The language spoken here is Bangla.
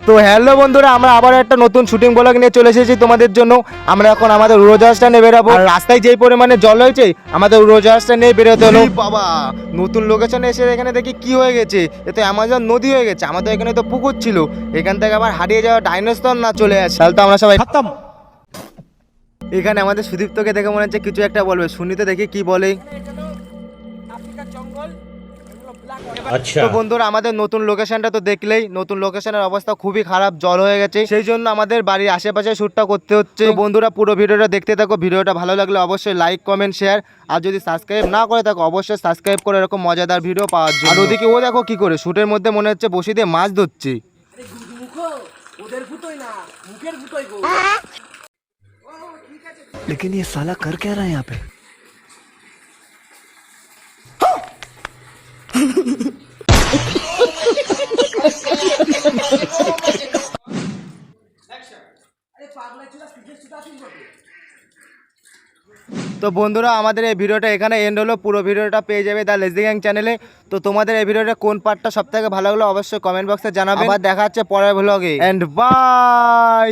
তো হ্যালো বন্ধুরা, আমরা আবার একটা নতুন শুটিং ব্লগ নিয়ে চলে এসেছি তোমাদের জন্য। আমরা এখন আমাদের উড়োজাহাজটা নিয়ে বেরাবো। আর রাস্তায় যেই পরিমাণে জল হয়েছে, আমাদের উড়োজাহাজটা নিয়ে বেরোতে হলো। বাবা, নতুন লোকেশনে এসে এখানে দেখি কি হয়ে গেছে, এ তো অ্যামাজন নদী হয়ে গেছে। আমাদের এখানে তো পুকুর ছিল, এখান থেকে আবার হারিয়ে যাওয়া ডাইনোসর না চলে আসে, তাহলে তো আমরা সবাই খতম। এখানে আমাদের সুদীপ্তকে দেখে মনে হচ্ছে কিছু একটা বলবে, শুনি তো দেখি কি বলে। তো বন্ধুরা, আমাদের নতুন লোকেশনটা তো দেখলেই, নতুন লোকেশনের অবস্থা খুবই খারাপ, জল হয়ে গেছে। সেই জন্য আমাদের বাড়ির আশেপাশে শ্যুটটা করতে হচ্ছে। তো বন্ধুরা, পুরো ভিডিওটা দেখতে থাকো। ভিডিওটা ভালো লাগলে অবশ্যই লাইক, কমেন্ট, শেয়ার, আর যদি সাবস্ক্রাইব না করে থাকো অবশ্যই সাবস্ক্রাইব করে এরকম মজাদার ভিডিও পাওয়ার জন্য। আর ওদিকে ও দেখো কি করে শ্যুটের মধ্যে মনে হচ্ছে বসি দিয়ে মাছ ধরছে। लेकिन ये साला कर क्या रहा है यहाँ पे। তো বন্ধুরা, আমাদের এই ভিডিওটা এখানে এন্ড হলো। পুরো ভিডিওটা পেয়ে যাবে দ্য লেজি গ্যাং চ্যানেলে। তো তোমাদের এই ভিডিওটা কোন পার্টটা সব থেকে ভালো লাগলো অবশ্যই কমেন্ট বক্সে জানাবে। আবার দেখা হচ্ছে পরের ব্লগে, এন্ড বাই।